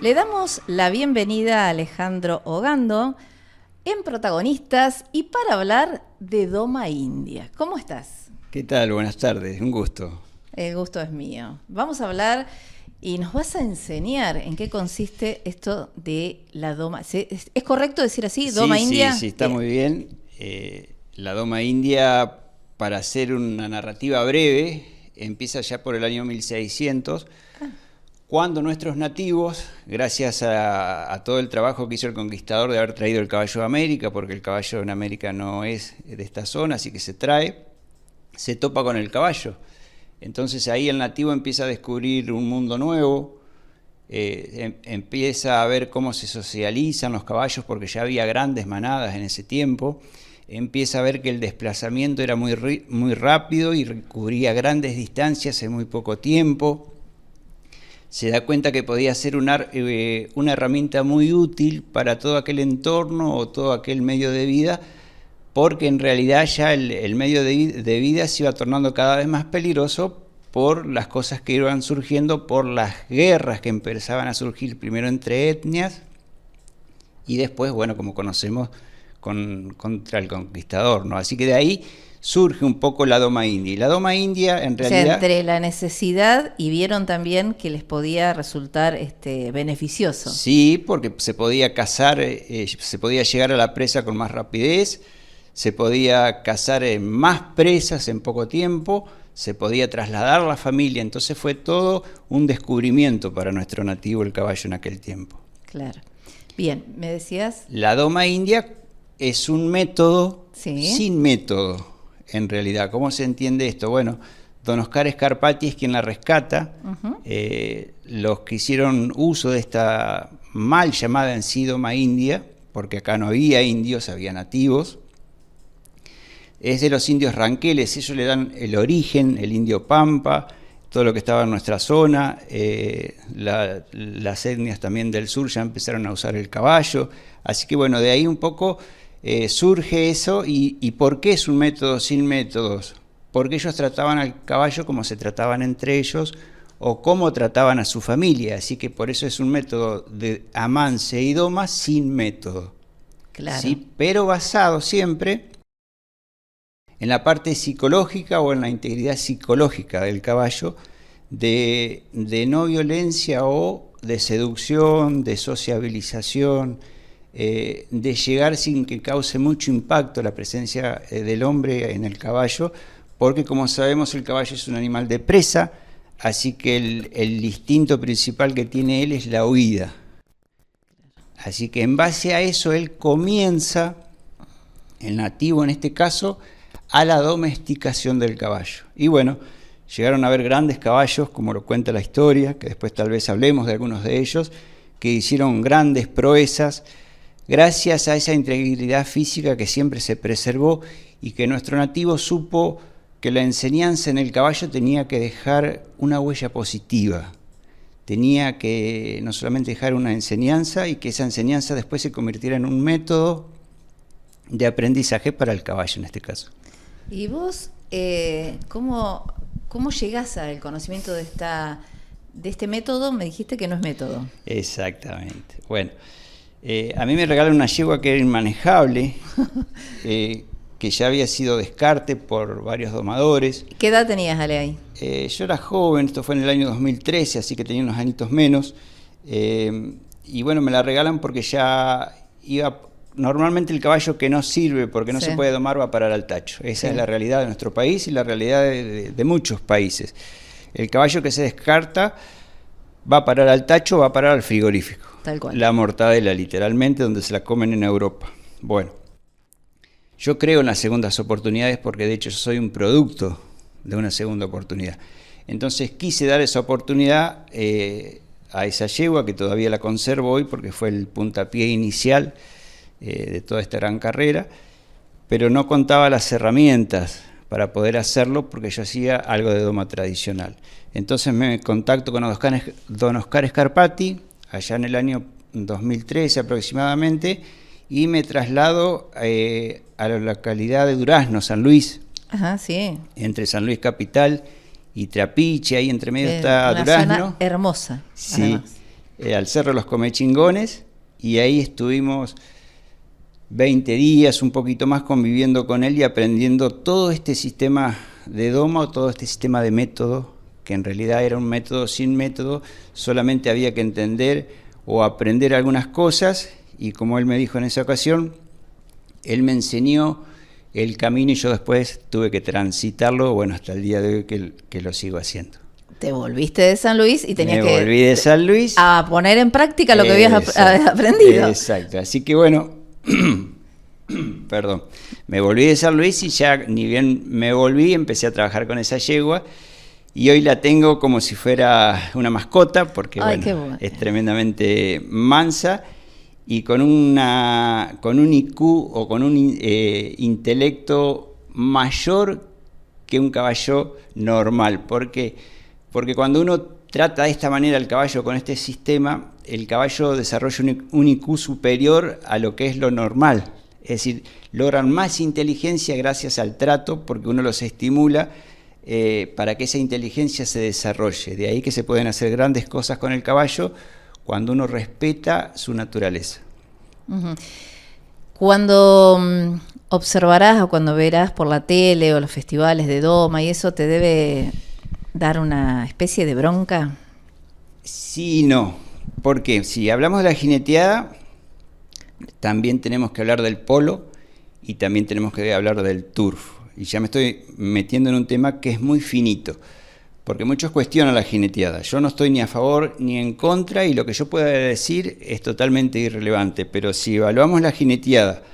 Le damos la bienvenida a Alejandro Ogando en Protagonistas y para hablar de Doma India. ¿Cómo estás? ¿Qué tal? Buenas tardes, un gusto. El gusto es mío. Vamos a hablar y nos vas a enseñar en qué consiste esto de la Doma. ¿Es correcto decir así? ¿Doma India? Sí, está muy bien. La Doma India, para hacer una narrativa breve, empieza ya por el año 1600, cuando nuestros nativos, gracias a todo el trabajo que hizo el conquistador de haber traído el caballo de América, porque el caballo en América no es de esta zona, así que se trae, se topa con el caballo. Entonces ahí el nativo empieza a descubrir un mundo nuevo, empieza a ver cómo se socializan los caballos, porque ya había grandes manadas en ese tiempo, empieza a ver que el desplazamiento era muy rápido y cubría grandes distancias en muy poco tiempo. Se da cuenta que podía ser una herramienta muy útil para todo aquel entorno o todo aquel medio de vida, porque en realidad ya el medio de vida se iba tornando cada vez más peligroso por las cosas que iban surgiendo, por las guerras que empezaban a surgir primero entre etnias y después, bueno, como conocemos, contra el conquistador, ¿no? Así que de ahí surge un poco la Doma India. Y la Doma India, en realidad... O sea, entre la necesidad y vieron también que les podía resultar beneficioso. Sí, porque se podía cazar, se podía llegar a la presa con más rapidez, se podía cazar más presas en poco tiempo, se podía trasladar la familia. Entonces fue todo un descubrimiento para nuestro nativo, el caballo, en aquel tiempo. Claro. Bien, ¿me decías? La Doma India es un método sin método. En realidad, ¿cómo se entiende esto? Bueno, don Oscar Scarpati es quien la rescata. Los que hicieron uso de esta mal llamada en sí Doma India, porque acá no había indios, había nativos, es de los indios ranqueles. Ellos le dan el origen, el indio Pampa, todo lo que estaba en nuestra zona. Las etnias también del sur ya empezaron a usar el caballo. Así que bueno, de ahí un poco... surge eso. ¿Y por qué es un método sin métodos? Porque ellos trataban al caballo como se trataban entre ellos o como trataban a su familia, así que por eso es un método de amance y doma sin método. Claro. ¿Sí? Pero basado siempre en la parte psicológica o en la integridad psicológica del caballo, de no violencia o de seducción, de sociabilización, de llegar sin que cause mucho impacto la presencia del hombre en el caballo, porque como sabemos el caballo es un animal de presa, así que el instinto principal que tiene él es la huida. Así que en base a eso él comienza, el nativo en este caso, a la domesticación del caballo. Y bueno, llegaron a haber grandes caballos, como lo cuenta la historia, que después tal vez hablemos de algunos de ellos, que hicieron grandes proezas, gracias a esa integridad física que siempre se preservó y que nuestro nativo supo que la enseñanza en el caballo tenía que dejar una huella positiva. Tenía que no solamente dejar una enseñanza y que esa enseñanza después se convirtiera en un método de aprendizaje para el caballo en este caso. ¿Y vos cómo llegás al conocimiento de este método? Me dijiste que no es método. Exactamente. Bueno. A mí me regalaron una yegua que era inmanejable, que ya había sido descarte por varios domadores. ¿Qué edad tenías, Ale, ahí? Yo era joven, esto fue en el año 2013, así que tenía unos añitos menos. Y bueno, me la regalan porque ya iba... Normalmente el caballo que no sirve porque no se puede domar va a parar al tacho. Esa es la realidad de nuestro país y la realidad de muchos países. El caballo que se descarta va a parar al tacho, va a parar al frigorífico. Tal cual. La mortadela, literalmente, donde se la comen en Europa. Bueno, yo creo en las segundas oportunidades porque de hecho yo soy un producto de una segunda oportunidad. Entonces quise dar esa oportunidad a esa yegua, que todavía la conservo hoy porque fue el puntapié inicial de toda esta gran carrera, pero no contaba las herramientas para poder hacerlo porque yo hacía algo de doma tradicional. Entonces me contacto con don Oscar Scarpati, allá en el año 2013 aproximadamente, y me traslado a la localidad de Durazno, San Luis. Ajá, sí. Entre San Luis capital y Trapiche, ahí entre medio está una Durazno. Zona hermosa. Sí. Además. al Cerro de los Comechingones, y ahí estuvimos 20 días, un poquito más, conviviendo con él y aprendiendo todo este sistema de doma, o todo este sistema de método, que en realidad era un método sin método, solamente había que entender o aprender algunas cosas, y como él me dijo en esa ocasión, él me enseñó el camino y yo después tuve que transitarlo, bueno, hasta el día de hoy que lo sigo haciendo. Te volviste de San Luis y tenías Me volví de San Luis a poner en práctica lo que habías aprendido. Exacto, así que bueno, perdón, me volví de San Luis y ya ni bien me volví, empecé a trabajar con esa yegua y hoy la tengo como si fuera una mascota, porque bueno, es tremendamente mansa y con un IQ o con un intelecto mayor que un caballo normal, porque cuando uno trata de esta manera al caballo con este sistema, el caballo desarrolla un IQ superior a lo que es lo normal. Es decir, logran más inteligencia gracias al trato, porque uno los estimula para que esa inteligencia se desarrolle. De ahí que se pueden hacer grandes cosas con el caballo cuando uno respeta su naturaleza. Uh-huh. Cuando observarás o cuando verás por la tele o los festivales de doma y eso, ¿te debe dar una especie de bronca? Sí y no. Porque si hablamos de la jineteada, también tenemos que hablar del polo y también tenemos que hablar del turf. Y ya me estoy metiendo en un tema que es muy finito, porque muchos cuestionan la jineteada. Yo no estoy ni a favor ni en contra, y lo que yo pueda decir es totalmente irrelevante. Pero si evaluamos la jineteada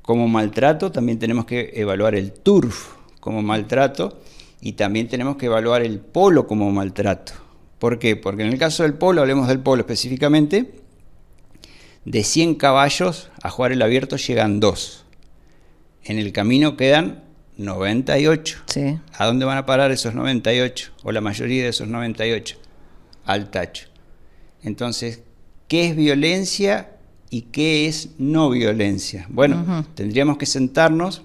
como maltrato, también tenemos que evaluar el turf como maltrato, y también tenemos que evaluar el polo como maltrato. ¿Por qué? Porque en el caso del polo, hablemos del polo específicamente, de 100 caballos a jugar el abierto llegan 2. En el camino quedan 98. Sí. ¿A dónde van a parar esos 98? O la mayoría de esos 98. Al tacho. Entonces, ¿qué es violencia y qué es no violencia? Bueno, tendríamos que sentarnos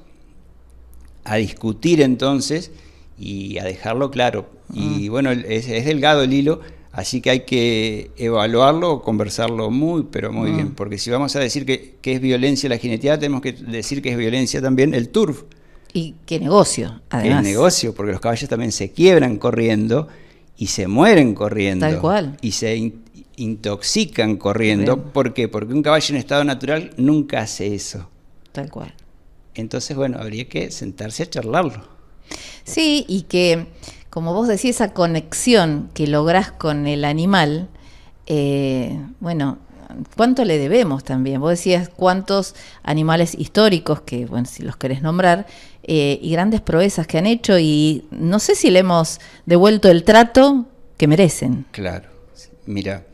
a discutir entonces y a dejarlo claro. Y bueno, es delgado el hilo, así que hay que evaluarlo o conversarlo muy, pero muy bien. Porque si vamos a decir que es violencia la jineteada, tenemos que decir que es violencia también el turf. Y qué negocio, además. Es negocio, porque los caballos también se quiebran corriendo y se mueren corriendo. Tal cual. Y se intoxican corriendo. Bien. ¿Por qué? Porque un caballo en estado natural nunca hace eso. Tal cual. Entonces, bueno, habría que sentarse a charlarlo. Sí, y que, como vos decís, esa conexión que lográs con el animal, bueno, ¿cuánto le debemos también? Vos decías cuántos animales históricos, que bueno, si los querés nombrar, y grandes proezas que han hecho, y no sé si le hemos devuelto el trato que merecen. Claro, mira,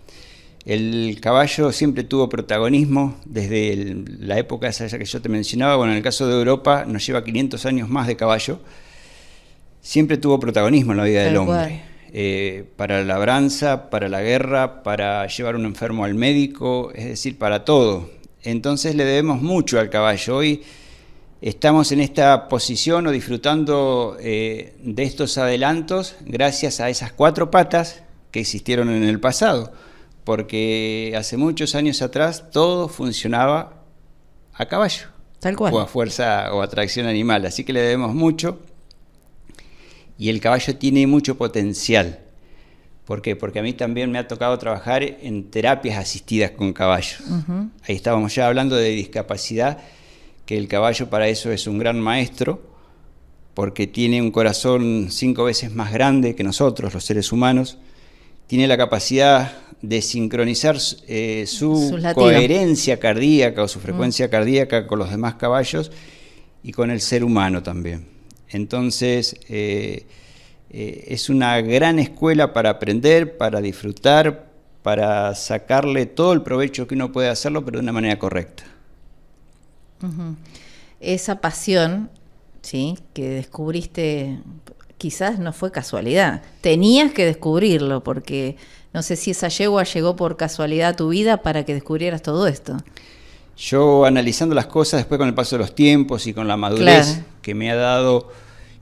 el caballo siempre tuvo protagonismo desde la época esa que yo te mencionaba. Bueno, en el caso de Europa nos lleva 500 años más de caballo. Siempre tuvo protagonismo en la vida del hombre. Para la labranza, para la guerra, para llevar a un enfermo al médico, es decir, para todo. Entonces le debemos mucho al caballo. Hoy estamos en esta posición o disfrutando de estos adelantos gracias a esas 4 patas que existieron en el pasado, porque hace muchos años atrás todo funcionaba a caballo. Tal cual. O a fuerza o a tracción animal, así que le debemos mucho. Y el caballo tiene mucho potencial. ¿Por qué? Porque a mí también me ha tocado trabajar en terapias asistidas con caballos. Ahí estábamos ya hablando de discapacidad, que el caballo para eso es un gran maestro, porque tiene un corazón 5 veces más grande que nosotros, los seres humanos. Tiene la capacidad de sincronizar su coherencia cardíaca o su frecuencia cardíaca con los demás caballos y con el ser humano también. Entonces, es una gran escuela para aprender, para disfrutar, para sacarle todo el provecho que uno puede hacerlo, pero de una manera correcta. Esa pasión, ¿sí?, que descubriste, quizás no fue casualidad. Tenías que descubrirlo, porque no sé si esa yegua llegó por casualidad a tu vida para que descubrieras todo esto. Yo, analizando las cosas después con el paso de los tiempos y con la madurez que me ha dado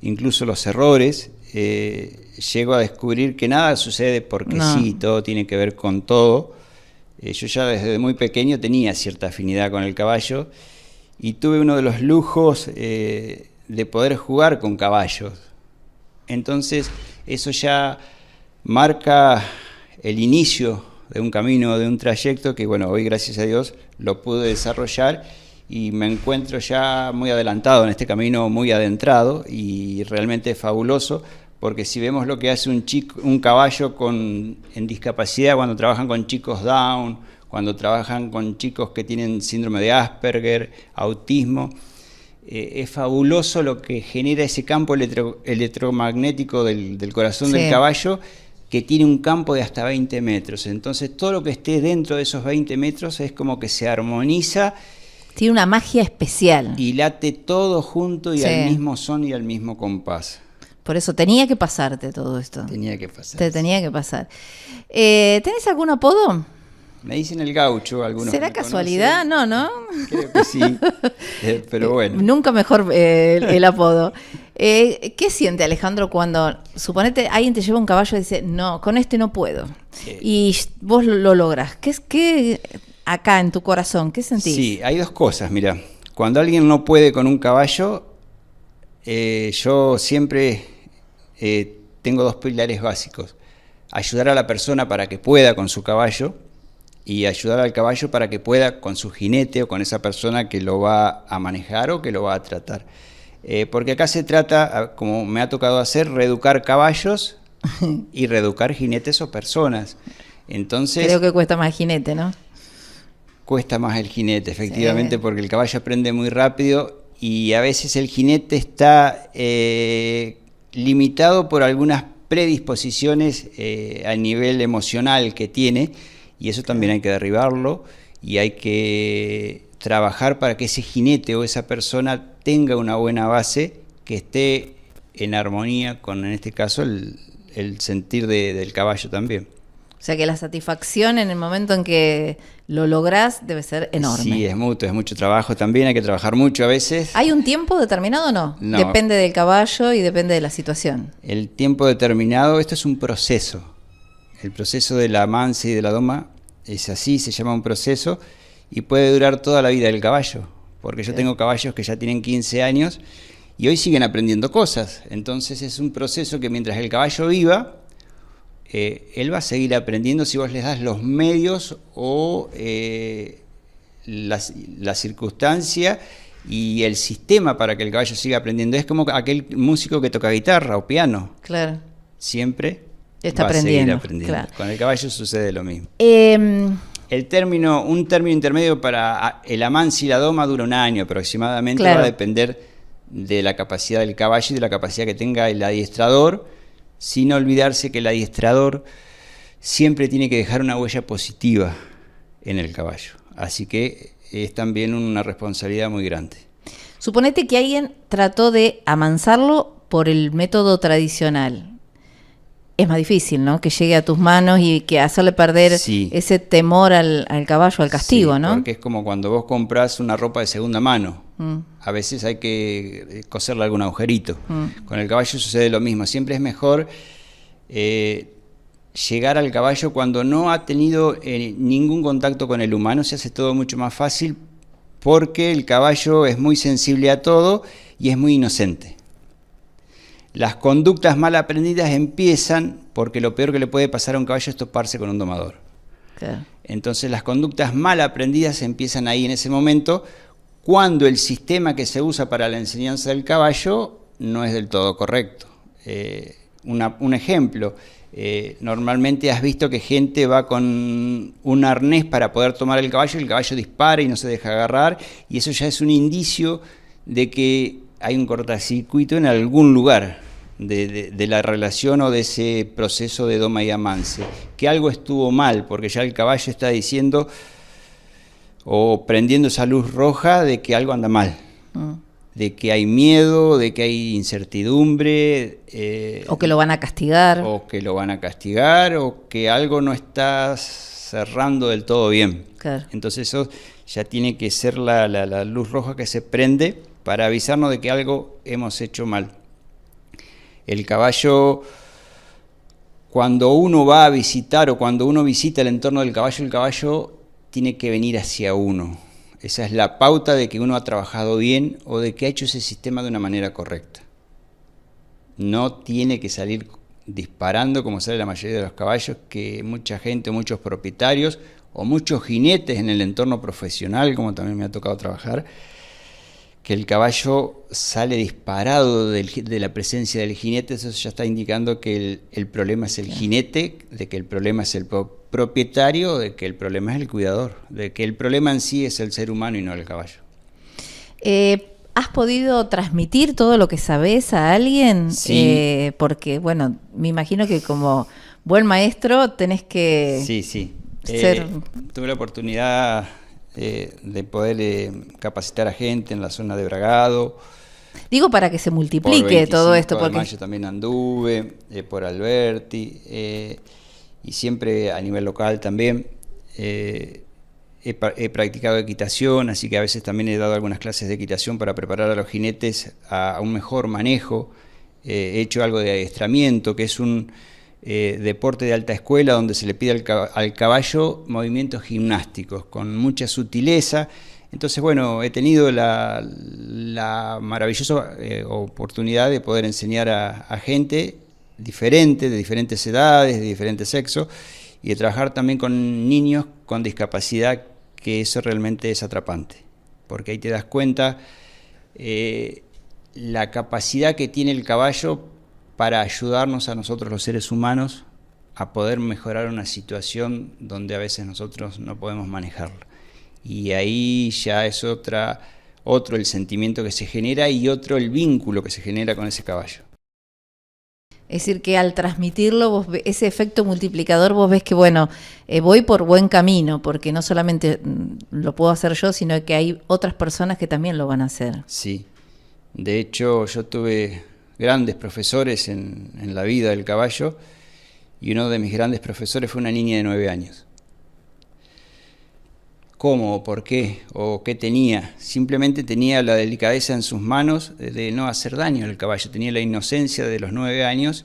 incluso los errores, llego a descubrir que nada sucede porque sí, todo tiene que ver con todo. Yo ya desde muy pequeño tenía cierta afinidad con el caballo y tuve uno de los lujos de poder jugar con caballos. Entonces eso ya marca el inicio de un camino, de un trayecto que, bueno, hoy gracias a Dios lo pude desarrollar y me encuentro ya muy adelantado en este camino, muy adentrado, y realmente es fabuloso, porque si vemos lo que hace un caballo en discapacidad, cuando trabajan con chicos Down, cuando trabajan con chicos que tienen síndrome de Asperger, autismo, es fabuloso lo que genera ese campo electromagnético del corazón del caballo, que tiene un campo de hasta 20 metros. Entonces todo lo que esté dentro de esos 20 metros es como que se armoniza. Tiene una magia especial. Y late todo junto y al mismo son y al mismo compás. Por eso tenía que pasarte todo esto. Tenía que pasar. Te tenía que pasar. ¿Tenés algún apodo? Me dicen el gaucho, algunos. ¿Será casualidad? Conocen. No. Creo que sí, pero bueno. Nunca mejor el apodo. ¿Qué siente Alejandro cuando, suponete, alguien te lleva un caballo y dice, no, con este no puedo? Y vos lo lográs. ¿Qué acá en tu corazón, qué sentís? Sí, hay dos cosas, mira. Cuando alguien no puede con un caballo, yo siempre tengo dos pilares básicos. Ayudar a la persona para que pueda con su caballo, y ayudar al caballo para que pueda con su jinete o con esa persona que lo va a manejar o que lo va a tratar. Porque acá se trata, como me ha tocado hacer, reeducar caballos y reeducar jinetes o personas. Entonces, creo que cuesta más el jinete, ¿no? Cuesta más el jinete, efectivamente, porque el caballo aprende muy rápido y a veces el jinete está limitado por algunas predisposiciones a nivel emocional que tiene, y eso también hay que derribarlo y hay que trabajar para que ese jinete o esa persona tenga una buena base, que esté en armonía con, en este caso, el sentir del caballo también. O sea que la satisfacción en el momento en que lo lográs debe ser enorme. Sí, es mutuo, es mucho trabajo también, hay que trabajar mucho a veces. ¿Hay un tiempo determinado o no? No. Depende del caballo y depende de la situación. El tiempo determinado, esto es un proceso. El proceso de la mansa y de la doma es así, se llama un proceso, y puede durar toda la vida del caballo, porque yo tengo caballos que ya tienen 15 años y hoy siguen aprendiendo cosas. Entonces es un proceso que mientras el caballo viva, él va a seguir aprendiendo si vos les das los medios o la circunstancia y el sistema para que el caballo siga aprendiendo. Es como aquel músico que toca guitarra o piano. Claro. Siempre está va aprendiendo. A seguir aprendiendo. Claro. Con el caballo sucede lo mismo. Un término intermedio para el amance y la doma dura 1 año aproximadamente. Claro. Va a depender de la capacidad del caballo y de la capacidad que tenga el adiestrador, sin olvidarse que el adiestrador siempre tiene que dejar una huella positiva en el caballo. Así que es también una responsabilidad muy grande. Suponete que alguien trató de amansarlo por el método tradicional. Es más difícil, ¿no? Que llegue a tus manos y que hacerle perder ese temor al caballo, al castigo, sí, ¿no? Porque es como cuando vos compras una ropa de segunda mano. A veces hay que coserle algún agujerito. Con el caballo sucede lo mismo. Siempre es mejor llegar al caballo cuando no ha tenido ningún contacto con el humano. Se hace todo mucho más fácil porque el caballo es muy sensible a todo y es muy inocente. Las conductas mal aprendidas empiezan porque lo peor que le puede pasar a un caballo es toparse con un domador. Claro. Entonces las conductas mal aprendidas empiezan ahí en ese momento, cuando el sistema que se usa para la enseñanza del caballo no es del todo correcto. Un ejemplo, normalmente has visto que gente va con un arnés para poder tomar el caballo dispara y no se deja agarrar, y eso ya es un indicio de que hay un cortocircuito en algún lugar de la relación o de ese proceso de doma y amance, que algo estuvo mal, porque ya el caballo está diciendo o prendiendo esa luz roja de que algo anda mal, de que hay miedo, de que hay incertidumbre, o que lo van a castigar, o que algo no está cerrando del todo bien. Claro. Entonces eso ya tiene que ser la luz roja que se prende para avisarnos de que algo hemos hecho mal. El caballo cuando uno va a visitar o cuando uno visita el entorno del caballo, el caballo tiene que venir hacia uno. Esa es la pauta de que uno ha trabajado bien o de que ha hecho ese sistema de una manera correcta. No tiene que salir disparando como sale la mayoría de los caballos, que mucha gente, muchos propietarios o muchos jinetes en el entorno profesional, como también me ha tocado trabajar, que el caballo sale disparado de la presencia del jinete. Eso ya está indicando que el problema es el jinete, de que el problema es el propietario, de que el problema es el cuidador, de que el problema en sí es el ser humano y no el caballo. ¿Has podido transmitir todo lo que sabes a alguien? Sí. Porque, bueno, me imagino que como buen maestro tenés que Sí. ser... Tuve la oportunidad de poder capacitar a gente en la zona de Bragado. Digo, para que se multiplique todo esto. Por Porque Mayo también anduve, por Alberti, y siempre a nivel local también. He practicado equitación, así que a veces también he dado algunas clases de equitación para preparar a los jinetes a un mejor manejo. He hecho algo de adiestramiento, que es un deporte de alta escuela donde se le pide al caballo movimientos gimnásticos con mucha sutileza. Entonces, bueno, he tenido la maravillosa oportunidad de poder enseñar a gente diferente, de diferentes edades, de diferentes sexos, y de trabajar también con niños con discapacidad, que eso realmente es atrapante, porque ahí te das cuenta la capacidad que tiene el caballo para ayudarnos a nosotros los seres humanos a poder mejorar una situación donde a veces nosotros no podemos manejarla. Y ahí ya es otro el sentimiento que se genera y otro el vínculo que se genera con ese caballo. Es decir, que al transmitirlo, ese efecto multiplicador, vos ves que, bueno, voy por buen camino, porque no solamente lo puedo hacer yo, sino que hay otras personas que también lo van a hacer. Sí, de hecho yo tuve grandes profesores en la vida del caballo, y uno de mis grandes profesores fue una niña de 9 años. ¿Cómo? ¿Por qué? ¿O qué tenía? Simplemente tenía la delicadeza en sus manos de no hacer daño al caballo. Tenía la inocencia de los 9 años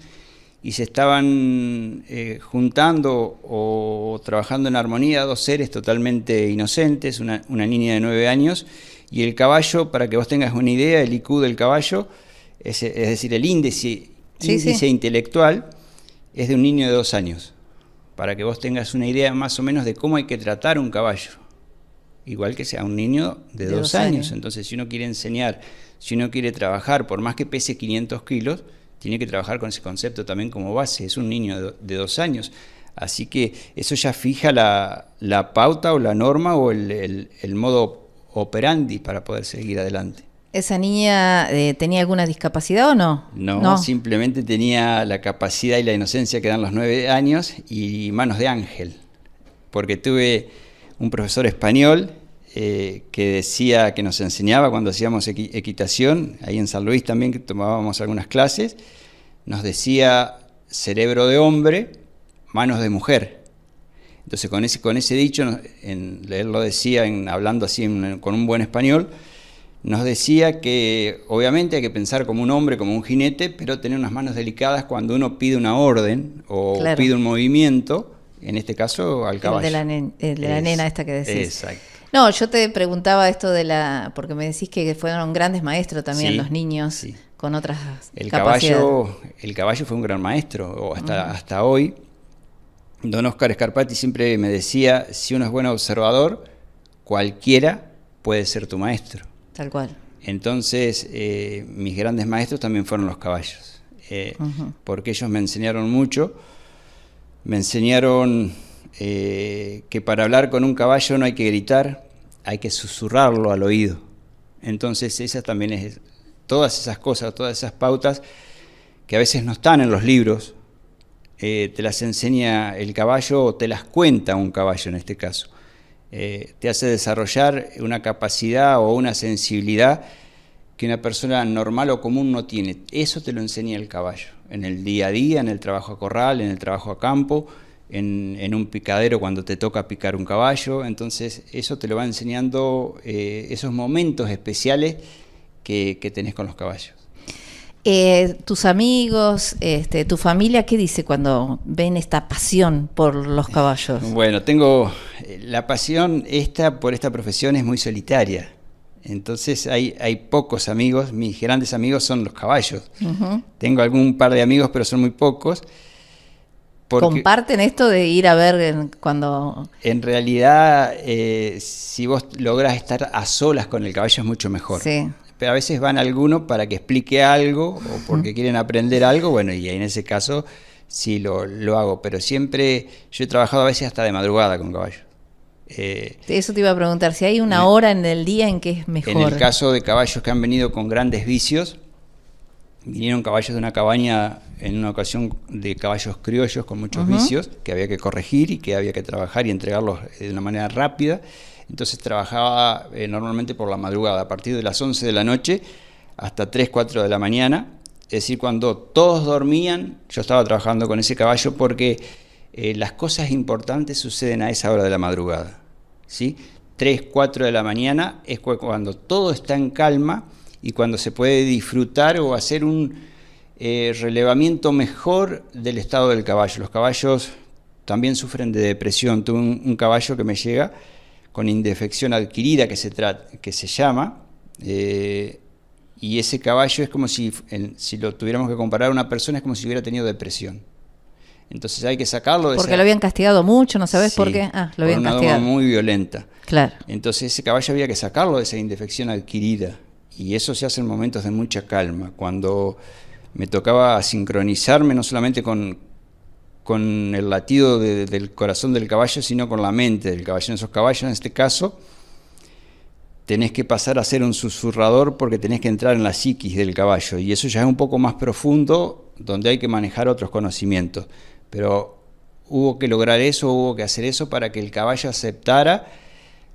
y se estaban juntando o trabajando en armonía dos seres totalmente inocentes, una niña de 9 años y el caballo. Para que vos tengas una idea, el IQ del caballo, es decir, el índice intelectual, es de un niño de 2 años. Para que vos tengas una idea más o menos de cómo hay que tratar un caballo. Igual que sea un niño de 2 años. Entonces, si uno quiere enseñar, si uno quiere trabajar, por más que pese 500 kilos, tiene que trabajar con ese concepto también como base. Es un niño de 2 años. Así que eso ya fija la pauta o la norma o el modo operandi para poder seguir adelante. ¿Esa niña tenía alguna discapacidad o no? No, simplemente tenía la capacidad y la inocencia que dan los 9 años y manos de ángel. Porque tuve un profesor español que decía, que nos enseñaba cuando hacíamos equitación, ahí en San Luis también, que tomábamos algunas clases, nos decía cerebro de hombre, manos de mujer. Entonces con ese dicho, él lo decía hablando así con un buen español, nos decía que obviamente hay que pensar como un hombre, como un jinete, pero tener unas manos delicadas cuando uno pide una orden o pide un movimiento, en este caso al caballo. El de la nena esta que decís. Exacto. No, yo te preguntaba esto porque me decís que fueron grandes maestros también los niños con otras capacidades. El caballo fue un gran maestro, o hasta hoy. Don Oscar Scarpati siempre me decía, si uno es buen observador, cualquiera puede ser tu maestro. Tal cual. Entonces, mis grandes maestros también fueron los caballos, porque ellos me enseñaron mucho. Me enseñaron que para hablar con un caballo no hay que gritar, hay que susurrarlo al oído. Entonces esas también todas esas cosas, todas esas pautas que a veces no están en los libros, te las enseña el caballo o te las cuenta un caballo en este caso. Te hace desarrollar una capacidad o una sensibilidad que una persona normal o común no tiene. Eso te lo enseña el caballo, en el día a día, en el trabajo a corral, en el trabajo a campo, en un picadero cuando te toca picar un caballo. Entonces eso te lo va enseñando esos momentos especiales que tenés con los caballos. Tus amigos, tu familia, ¿qué dice cuando ven esta pasión por los caballos? Bueno, tengo la pasión por esta profesión es muy solitaria. Entonces hay pocos amigos, mis grandes amigos son los caballos. Uh-huh. Tengo algún par de amigos, pero son muy pocos. ¿Comparten esto de ir a ver cuando...? En realidad, si vos lográs estar a solas con el caballo es mucho mejor. Sí. Pero a veces van algunos para que explique algo o porque quieren aprender algo, bueno, y en ese caso sí lo hago. Pero siempre, yo he trabajado a veces hasta de madrugada con caballos. Eso te iba a preguntar, si hay una hora en el día en que es mejor. En el caso de caballos que han venido con grandes vicios, vinieron caballos de una cabaña en una ocasión de caballos criollos con muchos vicios que había que corregir y que había que trabajar y entregarlos de una manera rápida. Entonces trabajaba normalmente por la madrugada, a partir de las 11 de la noche hasta 3, 4 de la mañana. Es decir, cuando todos dormían, yo estaba trabajando con ese caballo porque las cosas importantes suceden a esa hora de la madrugada, ¿sí? 3, 4 de la mañana es cuando todo está en calma y cuando se puede disfrutar o hacer un relevamiento mejor del estado del caballo. Los caballos también sufren de depresión. Tuve un caballo que me llega con indefección adquirida que se llama, y ese caballo es como si lo tuviéramos que comparar a una persona, es como si hubiera tenido depresión. Entonces hay que sacarlo de porque lo habían castigado mucho, ¿no sabes por qué? Lo habían castigado. Por una doma muy violenta. Claro. Entonces ese caballo había que sacarlo de esa indefección adquirida, y eso se hace en momentos de mucha calma, cuando me tocaba sincronizarme no solamente con el latido del corazón del caballo, sino con la mente del caballo. En esos caballos, en este caso, tenés que pasar a ser un susurrador porque tenés que entrar en la psiquis del caballo, y eso ya es un poco más profundo, donde hay que manejar otros conocimientos. Pero hubo que lograr eso, hubo que hacer eso para que el caballo aceptara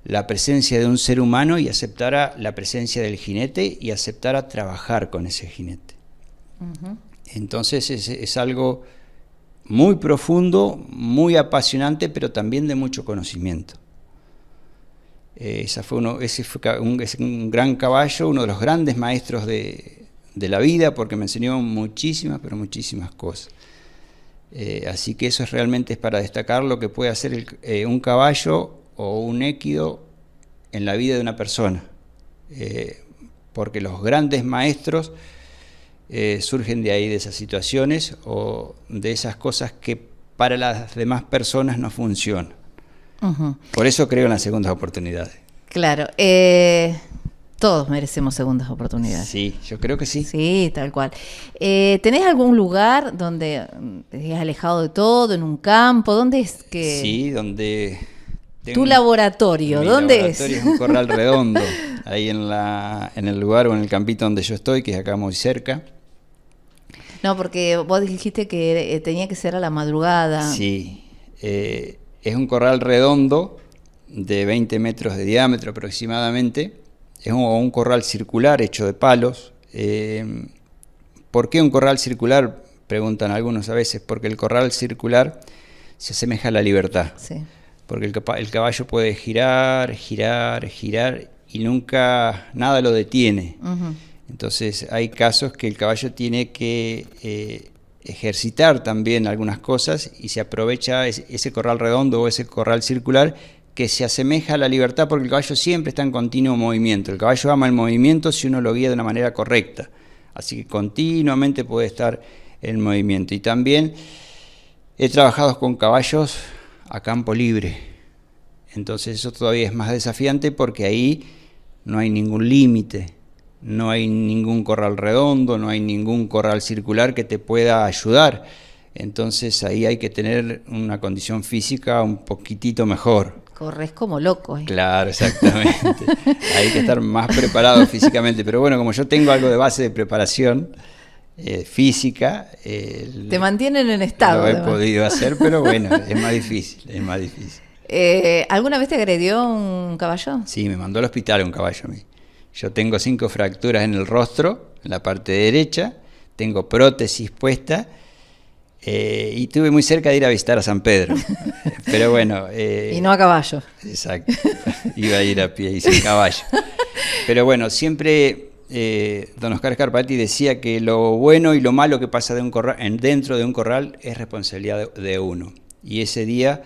la presencia de un ser humano y aceptara la presencia del jinete y aceptara trabajar con ese jinete. Uh-huh. Entonces es algo muy profundo, muy apasionante, pero también de mucho conocimiento. Ese fue un gran caballo, uno de los grandes maestros de la vida, porque me enseñó muchísimas, pero muchísimas cosas. Así que eso realmente es para destacar lo que puede hacer un caballo o un équido en la vida de una persona, porque los grandes maestros surgen de ahí, de esas situaciones o de esas cosas que para las demás personas no funcionan. Uh-huh. Por eso creo en las segundas oportunidades. Claro, todos merecemos segundas oportunidades. Sí, yo creo que sí. Sí, tal cual. ¿Tenés algún lugar donde te has alejado de todo, en un campo? ¿Dónde es que...? Sí, donde... ¿Tu laboratorio? ¿Dónde es? Mi laboratorio es un corral redondo, ahí en el lugar o en el campito donde yo estoy, que es acá muy cerca. No, porque vos dijiste que tenía que ser a la madrugada. Sí, es un corral redondo de 20 metros de diámetro aproximadamente. Es un corral circular hecho de palos. ¿Por qué un corral circular? Preguntan algunos a veces. Porque el corral circular se asemeja a la libertad. Sí. Porque el caballo puede girar, girar, girar y nunca nada lo detiene. Uh-huh. Entonces hay casos que el caballo tiene que ejercitar también algunas cosas y se aprovecha ese corral redondo o ese corral circular que se asemeja a la libertad, porque el caballo siempre está en continuo movimiento. El caballo ama el movimiento si uno lo guía de una manera correcta. Así que continuamente puede estar en movimiento. Y también he trabajado con caballos a campo libre. Entonces eso todavía es más desafiante porque ahí no hay ningún límite. No hay ningún corral redondo, no hay ningún corral circular que te pueda ayudar. Entonces ahí hay que tener una condición física un poquitito mejor. Corres como loco. Claro, exactamente. Hay que estar más preparado físicamente. Pero bueno, como yo tengo algo de base de preparación física... te mantienen en estado. Lo he podido hacer, pero bueno, es más difícil. ¿Alguna vez te agredió un caballo? Sí, me mandó al hospital un caballo a mí. Yo tengo 5 fracturas en el rostro, en la parte derecha, tengo prótesis puesta y estuve muy cerca de ir a visitar a San Pedro. Pero bueno... y no a caballo. Exacto, iba a ir a pie y sin caballo. Pero bueno, siempre don Oscar Scarpati decía que lo bueno y lo malo que pasa dentro de un corral es responsabilidad de uno. Y ese día,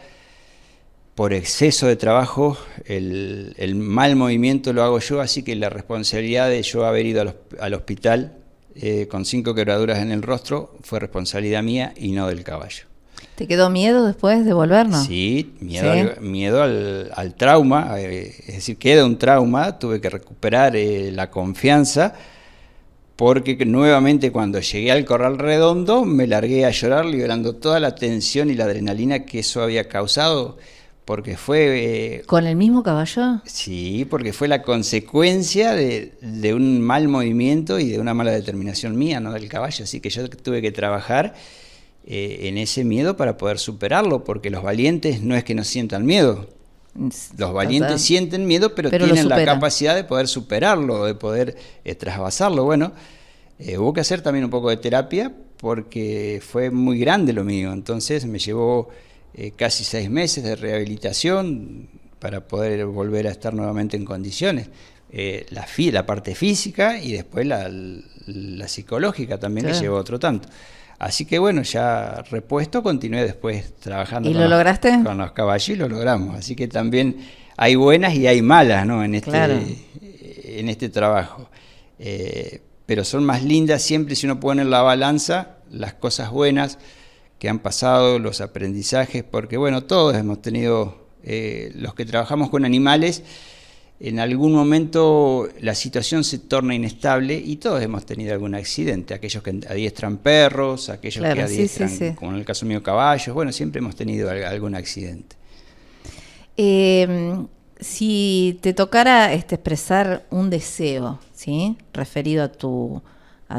por exceso de trabajo, el mal movimiento lo hago yo, así que la responsabilidad de yo haber ido al hospital con 5 quebraduras en el rostro fue responsabilidad mía y no del caballo. ¿Te quedó miedo después de volver, no? Sí, miedo al trauma, es decir, queda un trauma, tuve que recuperar la confianza, porque nuevamente cuando llegué al Corral Redondo me largué a llorar, liberando toda la tensión y la adrenalina que eso había causado, porque fue... ¿Con el mismo caballo? Sí, porque fue la consecuencia de un mal movimiento y de una mala determinación mía, no del caballo, así que yo tuve que trabajar en ese miedo para poder superarlo, porque los valientes no es que no sientan miedo, los valientes sienten miedo, pero tienen la capacidad de poder superarlo, de poder trasvasarlo. Bueno, hubo que hacer también un poco de terapia, porque fue muy grande lo mío, entonces me llevó casi 6 meses de rehabilitación para poder volver a estar nuevamente en condiciones. La parte física y después la psicológica también, claro, que llevó otro tanto. Así que bueno, ya repuesto, continué después trabajando. ¿Y lo lograste? Con los caballos y lo logramos. Así que también hay buenas y hay malas, ¿no? En este trabajo. Pero son más lindas siempre si uno pone en la balanza las cosas buenas que han pasado, los aprendizajes, porque bueno, todos hemos tenido, los que trabajamos con animales, en algún momento la situación se torna inestable y todos hemos tenido algún accidente, aquellos que adiestran perros, aquellos que adiestran, como en el caso mío, caballos, bueno, siempre hemos tenido algún accidente. Si te tocara expresar un deseo, ¿sí?, referido a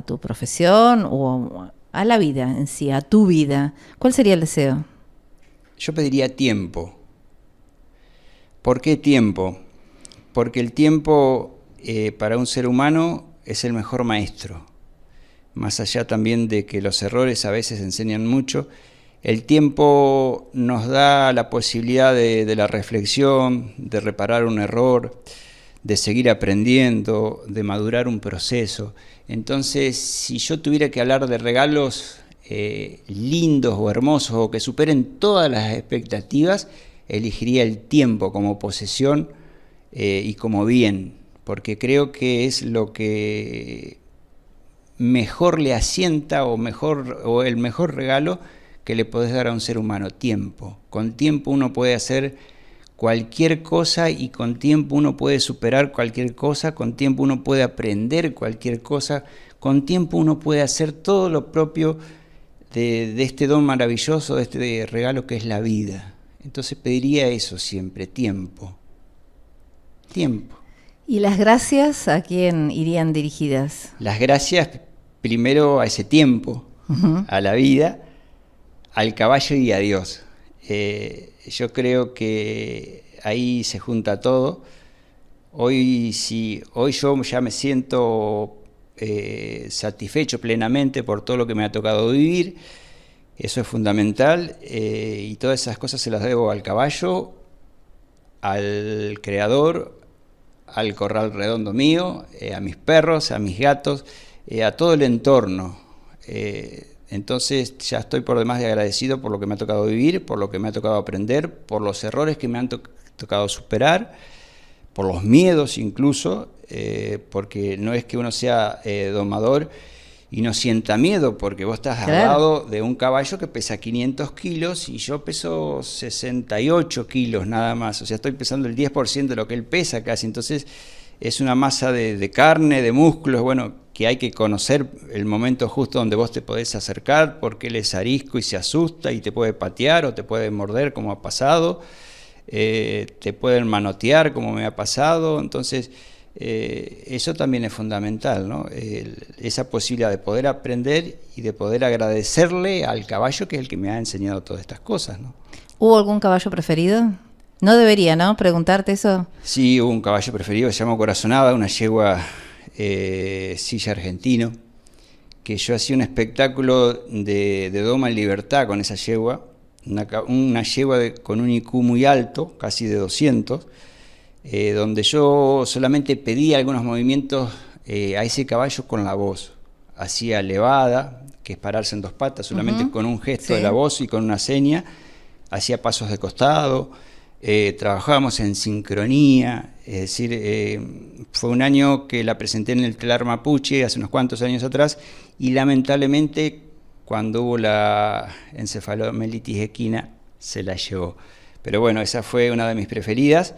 tu profesión o a la vida en sí, a tu vida, ¿cuál sería el deseo? Yo pediría tiempo. ¿Por qué tiempo? Porque el tiempo para un ser humano es el mejor maestro. Más allá también de que los errores a veces enseñan mucho, el tiempo nos da la posibilidad de la reflexión, de reparar un error, de seguir aprendiendo, de madurar un proceso. Entonces, si yo tuviera que hablar de regalos lindos o hermosos o que superen todas las expectativas, elegiría el tiempo como posesión y como bien, porque creo que es lo que mejor le asienta o el mejor regalo que le podés dar a un ser humano, tiempo. Con tiempo uno puede hacer cualquier cosa y con tiempo uno puede superar cualquier cosa, con tiempo uno puede aprender cualquier cosa, con tiempo uno puede hacer todo lo propio de este don maravilloso, de este regalo que es la vida. Entonces pediría eso siempre, tiempo. Tiempo. ¿Y las gracias a quién irían dirigidas? Las gracias primero a ese tiempo, a la vida, al caballo y a Dios. Yo creo que ahí se junta todo. Hoy yo ya me siento satisfecho plenamente por todo lo que me ha tocado vivir. Eso es fundamental, y todas esas cosas se las debo al caballo, al creador, al corral redondo mío, a mis perros, a mis gatos, a todo el entorno. Entonces ya estoy por demás de agradecido por lo que me ha tocado vivir, por lo que me ha tocado aprender, por los errores que me han tocado superar, por los miedos incluso, porque no es que uno sea domador y no sienta miedo, porque vos estás al lado de un caballo que pesa 500 kilos y yo peso 68 kilos nada más, o sea, estoy pesando el 10% de lo que él pesa casi, entonces es una masa de carne, de músculos, bueno, que hay que conocer el momento justo donde vos te podés acercar, porque él es arisco y se asusta y te puede patear o te puede morder como ha pasado, te pueden manotear como me ha pasado, entonces eso también es fundamental, ¿no? Esa posibilidad de poder aprender y de poder agradecerle al caballo que es el que me ha enseñado todas estas cosas, ¿no? ¿Hubo algún caballo preferido? No debería, ¿no?, preguntarte eso. Sí, hubo un caballo preferido que se llama Corazonada, una yegua silla argentino, que yo hacía un espectáculo de doma en libertad con esa yegua, una yegua con un IQ muy alto, casi de 200, donde yo solamente pedía algunos movimientos a ese caballo con la voz. Hacía levada, que es pararse en dos patas, solamente con un gesto de la voz y con una seña. Hacía pasos de costado. Trabajábamos en sincronía, es decir, fue un año que la presenté en el Telar Mapuche, hace unos cuantos años atrás, y lamentablemente cuando hubo la encefalomelitis equina se la llevó. Pero bueno, esa fue una de mis preferidas.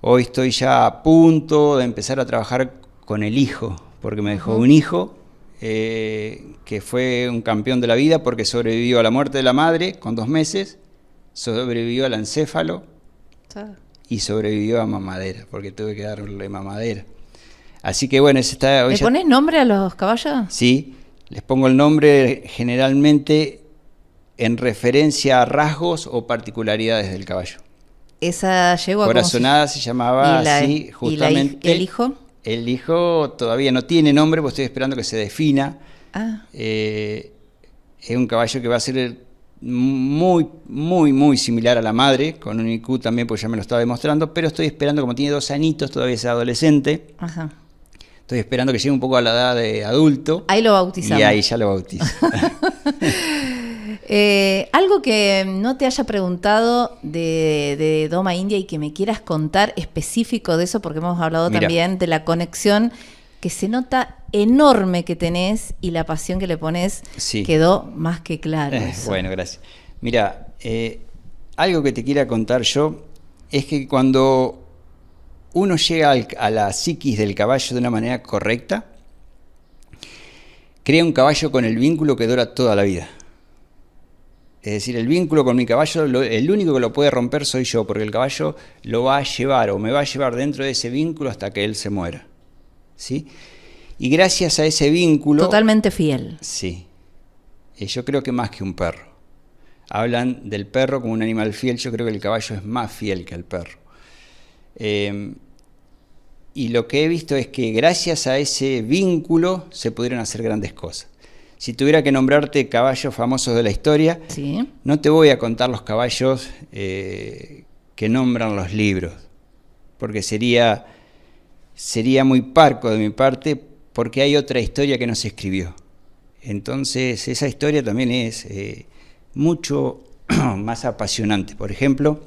Hoy estoy ya a punto de empezar a trabajar con el hijo, porque me dejó un hijo que fue un campeón de la vida porque sobrevivió a la muerte de la madre con 2 meses, sobrevivió al encéfalo y sobrevivió a mamadera, porque tuve que darle mamadera. Así que bueno, ese está... ¿Le pones nombre a los caballos? Sí, les pongo el nombre generalmente en referencia a rasgos o particularidades del caballo. Esa yegua Corazonada se llamaba así, justamente. ¿Y el hijo? El hijo todavía no tiene nombre, porque estoy esperando que se defina. Es un caballo que va a ser muy, muy, muy similar a la madre, con un IQ también, porque ya me lo estaba demostrando, pero estoy esperando, como tiene 2 añitos, todavía es adolescente. Estoy esperando que llegue un poco a la edad de adulto. Ahí lo bautizamos. Y ahí ya lo bautizo. Algo que no te haya preguntado de Doma India y que me quieras contar específico de eso, porque hemos hablado también de la conexión que se nota enorme que tenés y la pasión que le pones, quedó más que claro. Bueno, gracias. Mira, algo que te quiera contar yo es que cuando uno llega a la psiquis del caballo de una manera correcta, crea un caballo con el vínculo que dura toda la vida. Es decir, el vínculo con mi caballo, el único que lo puede romper soy yo, porque el caballo lo va a llevar o me va a llevar dentro de ese vínculo hasta que él se muera. ¿Sí? Y gracias a ese vínculo... Totalmente fiel. Sí. Yo creo que más que un perro. Hablan del perro como un animal fiel, yo creo que el caballo es más fiel que el perro. Y lo que he visto es que gracias a ese vínculo se pudieron hacer grandes cosas. Si tuviera que nombrarte caballos famosos de la historia, no te voy a contar los caballos que nombran los libros, porque sería muy parco de mi parte, porque hay otra historia que no se escribió. Entonces esa historia también es mucho más apasionante. Por ejemplo,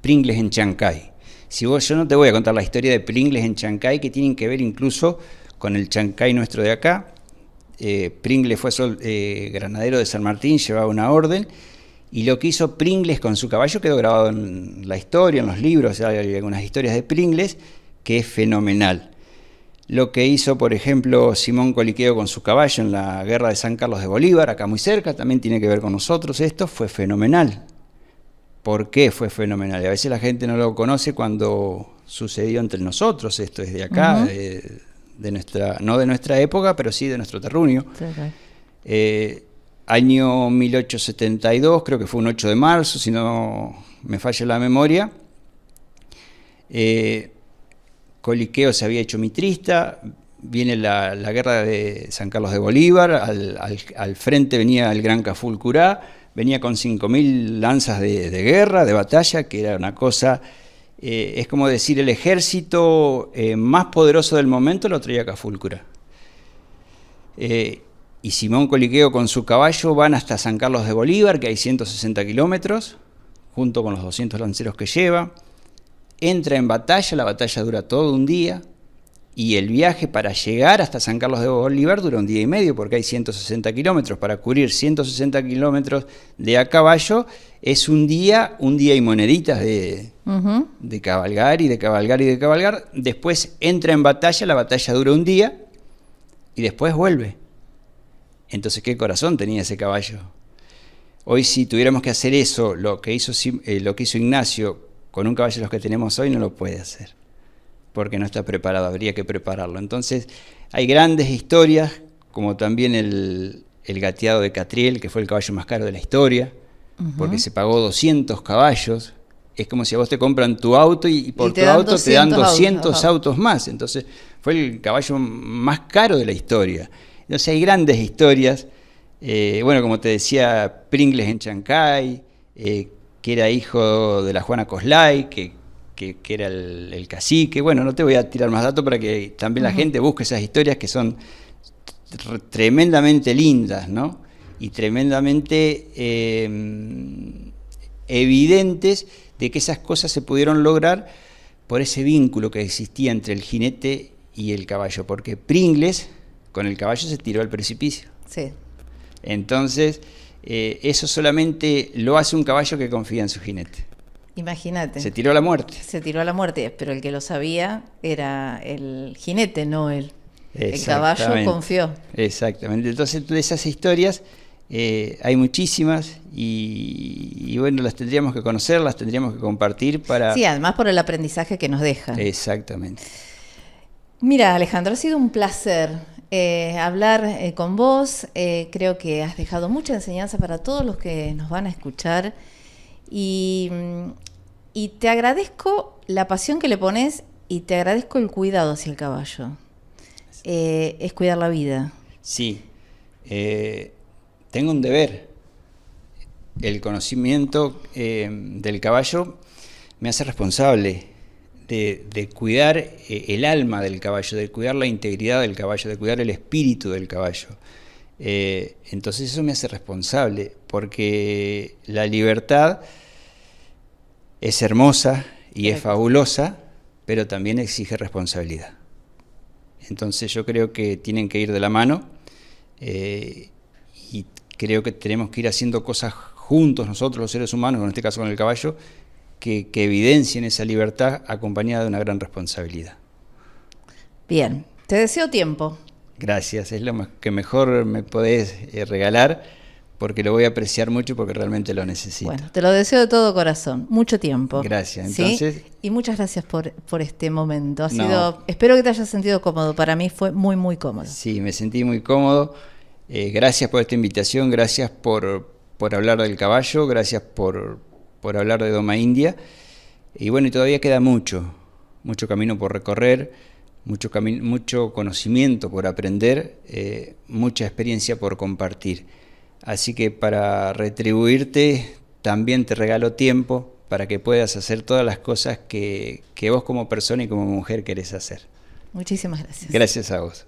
Pringles en Chancay. Yo no te voy a contar la historia de Pringles en Chancay, que tienen que ver incluso con el Chancay nuestro de acá. Pringles fue granadero de San Martín, llevaba una orden, y lo que hizo Pringles con su caballo quedó grabado en la historia, en los libros. Hay algunas historias de Pringles que es fenomenal. Lo que hizo, por ejemplo, Simón Coliqueo con su caballo en la guerra de San Carlos de Bolívar, acá muy cerca, también tiene que ver con nosotros. Esto fue fenomenal. ¿Por qué fue fenomenal? Y a veces la gente no lo conoce cuando sucedió entre nosotros. Esto es de acá, no de nuestra época, pero sí de nuestro terruño. Año 1872, creo que fue un 8 de marzo, si no me falla la memoria. Coliqueo se había hecho mitrista, viene la guerra de San Carlos de Bolívar, al frente venía el Gran Cafulcurá, venía con 5.000 lanzas de guerra, de batalla, que era una cosa... es como decir, el ejército más poderoso del momento lo traía Cafulcurá. Y Simón Coliqueo con su caballo van hasta San Carlos de Bolívar, que hay 160 kilómetros, junto con los 200 lanceros que lleva. Entra en batalla, la batalla dura todo un día, y el viaje para llegar hasta San Carlos de Bolívar dura 1 día y medio, porque hay 160 kilómetros. Para cubrir 160 kilómetros de a caballo es un día y moneditas de cabalgar y de cabalgar y de cabalgar. Después entra en batalla, la batalla dura 1 día y después vuelve. Entonces, ¿qué corazón tenía ese caballo? Hoy, si tuviéramos que hacer eso, lo que hizo Ignacio con un caballo de los que tenemos hoy, no lo puede hacer, porque no está preparado, habría que prepararlo. Entonces, hay grandes historias, como también el gateado de Catriel, que fue el caballo más caro de la historia, porque se pagó 200 caballos. Es como si a vos te compran tu auto y por tu auto te dan 200 autos más. Entonces, fue el caballo más caro de la historia. Entonces, hay grandes historias. Bueno, como te decía, Pringles en Chancay, que era hijo de la Juana Coslay, que que era el cacique. Bueno, no te voy a tirar más datos para que también la gente busque esas historias que son tremendamente lindas, ¿no? Y tremendamente evidentes de que esas cosas se pudieron lograr por ese vínculo que existía entre el jinete y el caballo, porque Pringles con el caballo se tiró al precipicio. Sí. Entonces, eso solamente lo hace un caballo que confía en su jinete. Imagínate. Se tiró a la muerte. Se tiró a la muerte, pero el que lo sabía era el jinete, no él. El caballo confió. Exactamente. Entonces, de esas historias hay muchísimas y bueno, las tendríamos que conocer, las tendríamos que compartir para... Sí, además por el aprendizaje que nos dejan. Exactamente. Mira, Alejandro, ha sido un placer hablar con vos. Creo que has dejado mucha enseñanza para todos los que nos van a escuchar y te agradezco la pasión que le pones y te agradezco el cuidado hacia el caballo. Es cuidar la vida. Sí, tengo un deber. El conocimiento del caballo me hace responsable de cuidar el alma del caballo, de cuidar la integridad del caballo, de cuidar el espíritu del caballo. Entonces eso me hace responsable, porque la libertad es hermosa y es fabulosa, pero también exige responsabilidad. Entonces yo creo que tienen que ir de la mano y creo que tenemos que ir haciendo cosas juntos nosotros los seres humanos, en este caso con el caballo, que evidencien esa libertad acompañada de una gran responsabilidad. Bien, te deseo tiempo. Gracias, es lo que mejor me podés regalar, porque lo voy a apreciar mucho, porque realmente lo necesito. Bueno, te lo deseo de todo corazón, mucho tiempo. Gracias, entonces... ¿Sí? Y muchas gracias por este momento. Espero que te hayas sentido cómodo, para mí fue muy, muy cómodo. Sí, me sentí muy cómodo. Gracias por esta invitación, gracias por hablar del caballo, gracias por hablar de Doma India. Y bueno, y todavía queda mucho camino por recorrer, mucho conocimiento por aprender, mucha experiencia por compartir. Así que para retribuirte, también te regalo tiempo para que puedas hacer todas las cosas que vos como persona y como mujer querés hacer. Muchísimas gracias. Gracias a vos.